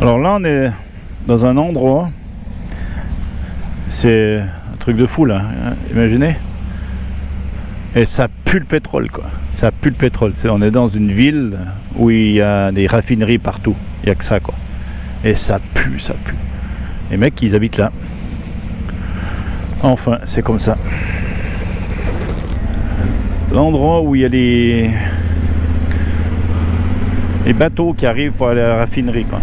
Alors là, on est dans un endroit, c'est un truc de fou là, hein, imaginez. Et ça pue le pétrole, quoi. Ça pue le pétrole. On est dans une ville où il y a des raffineries partout. Il n'y a que ça, quoi. Et ça pue, ça pue. Les mecs, ils habitent là. Enfin, c'est comme ça. L'endroit où il y a les bateaux qui arrivent pour aller à la raffinerie, quoi.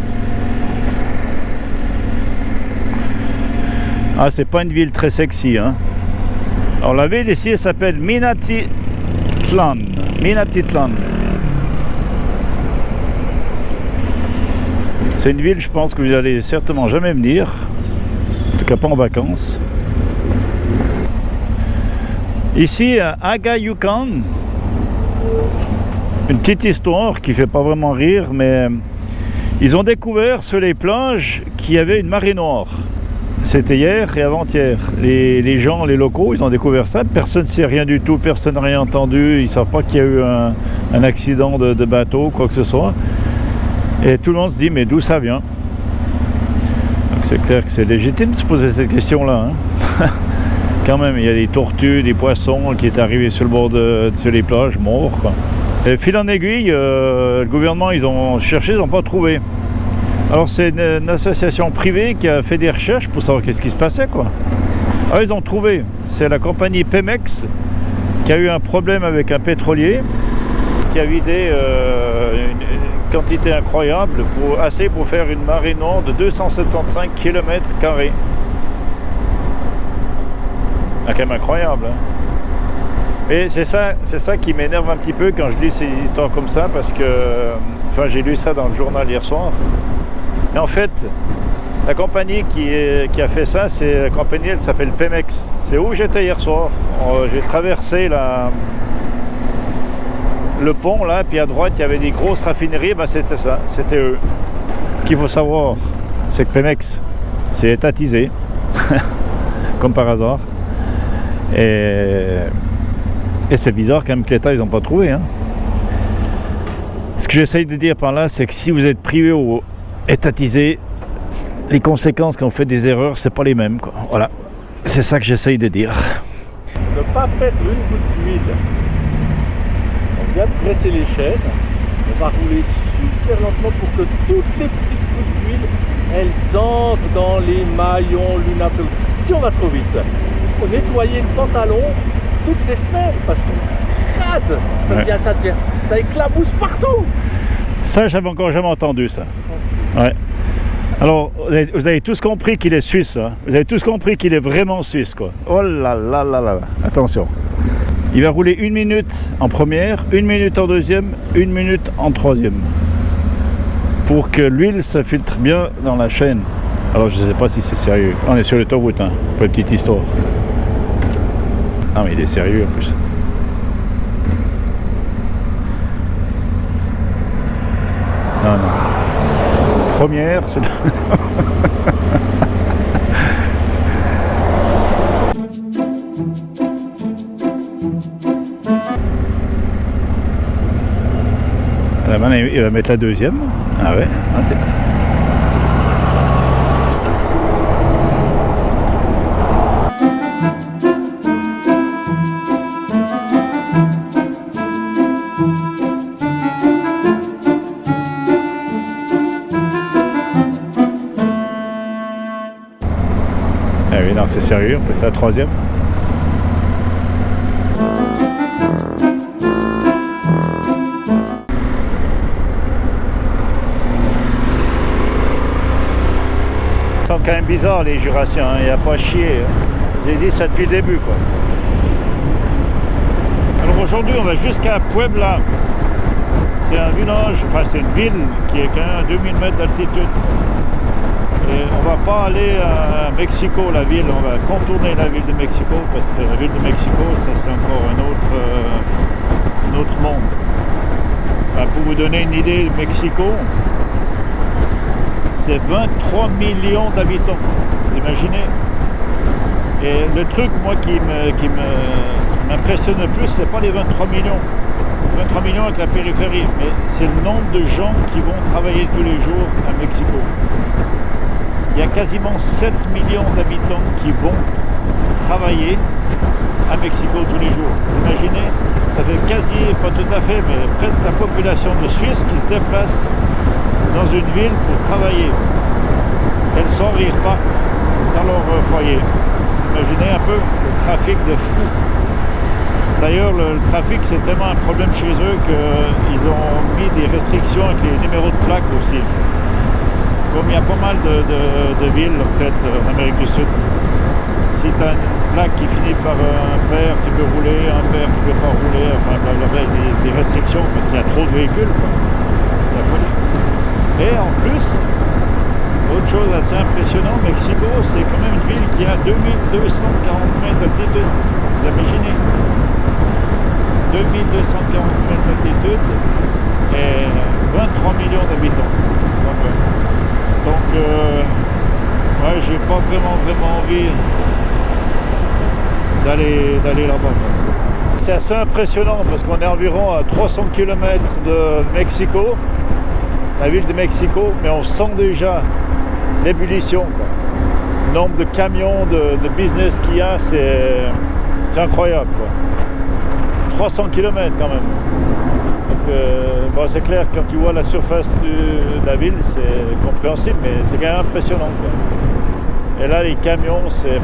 Ah, c'est pas une ville très sexy, hein. Alors la ville ici, elle s'appelle Minatitlan. Minatitlan. C'est une ville, je pense que vous allez certainement jamais venir. En tout cas pas en vacances. Ici, à Agayukan, une petite histoire qui fait pas vraiment rire, mais ils ont découvert sur les plages qu'il y avait une marée noire. C'était hier et avant-hier. Les gens, les locaux, ils ont découvert ça. Personne ne sait rien du tout, personne n'a rien entendu. Ils ne savent pas qu'il y a eu un accident de bateau, quoi que ce soit. Et tout le monde se dit, mais d'où ça vient? Donc c'est clair que c'est légitime de se poser cette question-là. Hein. Quand même, il y a des tortues, des poissons qui étaient arrivés sur le bord sur les plages, morts, quoi. Et fil en aiguille, le gouvernement, ils ont cherché, ils n'ont pas trouvé. Alors c'est une association privée qui a fait des recherches pour savoir qu'est-ce qui se passait, quoi. Alors ils ont trouvé, c'est la compagnie Pemex qui a eu un problème avec un pétrolier qui a vidé une quantité incroyable, assez pour faire une marée noire de 275 km². Ah, quand même incroyable, hein. Et c'est ça qui m'énerve un petit peu quand je lis ces histoires comme ça, parce que enfin j'ai lu ça dans le journal hier soir. Et en fait, la compagnie qui a fait ça, c'est la compagnie, elle s'appelle Pemex. C'est où j'étais hier soir. J'ai traversé le pont là, puis à droite il y avait des grosses raffineries, ben c'était ça, c'était eux. Ce qu'il faut savoir, c'est que Pemex, c'est étatisé, comme par hasard. Et c'est bizarre quand même que l'État, ils n'ont pas trouvé. Hein. Ce que j'essaye de dire par là, c'est que si vous êtes privé ou étatisé, les conséquences quand on fait des erreurs, c'est pas les mêmes, quoi. Voilà, c'est ça que j'essaye de dire. Ne pas perdre une goutte d'huile. On vient de graisser les chaînes. On va rouler super lentement pour que toutes les petites gouttes d'huile, elles entrent dans les maillons lunaires. Si on va trop vite, il faut nettoyer le pantalon toutes les semaines parce qu'on crade. Ça éclabousse partout. Ça, j'avais encore jamais entendu ça. Ouais. Alors, vous avez tous compris qu'il est suisse, hein. Vous avez tous compris qu'il est vraiment suisse, quoi. Oh là là là là. Attention. Il va rouler 1 minute en première, 1 minute en deuxième, 1 minute en troisième. Pour que l'huile se filtre bien dans la chaîne. Alors, je ne sais pas si c'est sérieux. On est sur l'autoroute, hein, pour une petite histoire. Ah, mais il est sérieux en plus. Non, non. Première. Là, maintenant, il va mettre la deuxième. Ah ouais, ah, c'est... Ah oui, non, c'est sérieux, on peut faire la troisième. Ils sont quand même bizarres les Jurassiens, hein. Il n'y a pas à chier. J'ai dit ça depuis le début, quoi. Alors aujourd'hui, on va jusqu'à Puebla. C'est un village, enfin c'est une ville qui est quand même à 2000 mètres d'altitude. Et on va pas aller à Mexico, la ville, on va contourner la ville de Mexico, parce que la ville de Mexico, ça c'est encore un autre monde. Ben, pour vous donner une idée, Mexico, c'est 23 millions d'habitants, vous imaginez? Et le truc, moi, qui m'impressionne le plus, c'est pas les 23 millions. 23 millions avec la périphérie, mais c'est le nombre de gens qui vont travailler tous les jours à Mexico. quasiment 7 millions d'habitants qui vont travailler à Mexico tous les jours. Imaginez, ça fait quasi, pas tout à fait, mais presque la population de Suisse qui se déplace dans une ville pour travailler. Et le soir, ils repartent dans leur foyer. Imaginez un peu le trafic de fou. D'ailleurs, le trafic, c'est tellement un problème chez eux qu'ils ont mis des restrictions avec les numéros de plaques aussi. Comme il y a pas mal de villes en fait en Amérique du Sud, si tu as une plaque qui finit par un pair, tu peux rouler, un pair, tu peux pas rouler, enfin des restrictions parce qu'il y a trop de véhicules, quoi. C'est la folie. Et en plus, autre chose assez impressionnante, Mexico, c'est quand même une ville qui a 2240 mètres d'altitude. Vous imaginez 2240 mètres d'altitude et 23 millions d'habitants. Donc, ouais, j'ai pas vraiment envie d'aller là-bas. C'est assez impressionnant parce qu'on est environ à 300 km de Mexico, la ville de Mexico, mais on sent déjà l'ébullition. Le nombre de camions, de business qu'il y a, c'est incroyable, quoi. 300 km quand même. Donc, bon, c'est clair, quand tu vois la surface de la ville, c'est compréhensible, mais c'est quand même impressionnant, quoi. Et là, les camions, c'est...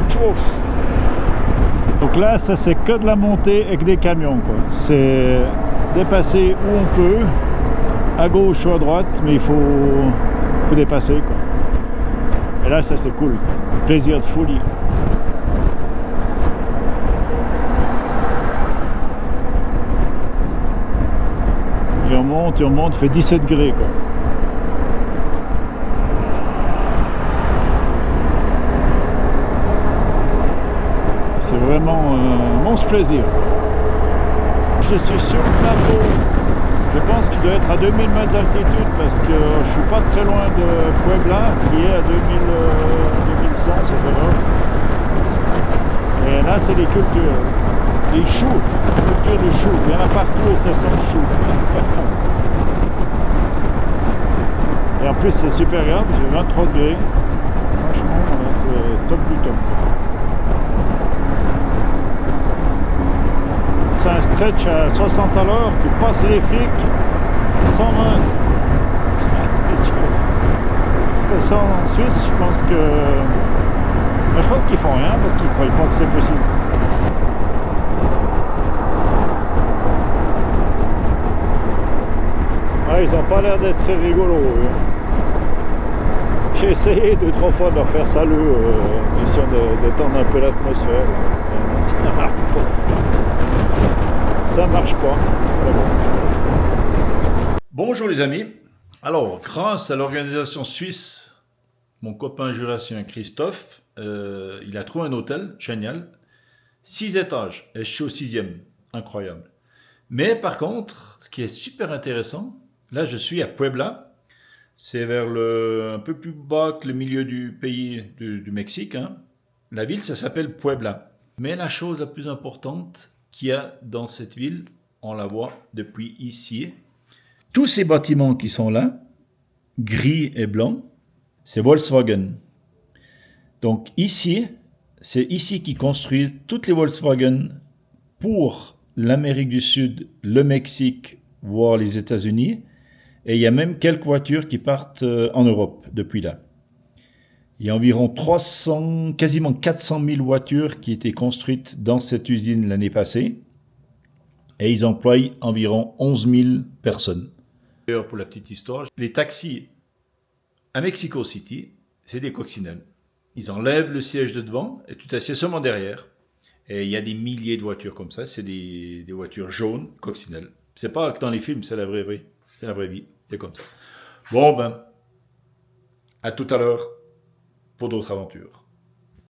Donc là, ça, c'est que de la montée avec des camions, quoi. C'est dépasser où on peut, à gauche ou à droite, mais il faut dépasser, quoi. Et là, ça, c'est cool. Plaisir de folie. Et on monte, il fait 17 degrés, quoi. C'est vraiment un immense plaisir. Je suis sur le plateau. Je pense qu'il doit être à 2000 mètres d'altitude parce que je suis pas très loin de Puebla qui est à 2100, etc. Et là, c'est des cultures. Des choux, culture de choux. Il y en a partout et ça sent le chou. Et en plus, c'est super grave, j'ai 23 degrés. Franchement, c'est top du top. C'est un stretch à 60 à l'heure, tu passes les flics, 120. Ça en Suisse, je pense que... Mais je pense qu'ils font rien parce qu'ils ne croient pas que c'est possible. Ah, ils n'ont pas l'air d'être très rigolos. J'ai essayé 2-3 fois de leur faire salut, question de détendre un peu l'atmosphère. Ça marche pas. Ça marche pas. Bonjour les amis. Alors, grâce à l'organisation suisse, mon copain jurassien Christophe, il a trouvé un hôtel génial, 6 étages, et je suis au 6e, incroyable. Mais par contre, ce qui est super intéressant, là je suis à Puebla, c'est vers un peu plus bas que le milieu du pays du Mexique, hein. La ville, ça s'appelle Puebla. Mais la chose la plus importante qu'il y a dans cette ville, on la voit depuis ici. Tous ces bâtiments qui sont là, gris et blancs, c'est Volkswagen. Donc ici, c'est ici qu'ils construisent toutes les Volkswagen pour l'Amérique du Sud, le Mexique, voire les États-Unis. Et il y a même quelques voitures qui partent en Europe depuis là. Il y a environ 300, quasiment 400 000 voitures qui étaient construites dans cette usine l'année passée. Et ils emploient environ 11 000 personnes. D'ailleurs, pour la petite histoire, les taxis à Mexico City, c'est des coccinelles. Ils enlèvent le siège de devant et tu t'assieds seulement derrière. Et il y a des milliers de voitures comme ça. C'est des voitures jaunes, coccinelles. C'est pas que dans les films, c'est la vraie vie. C'est la vraie vie. C'est comme ça. Bon, ben, à tout à l'heure pour d'autres aventures.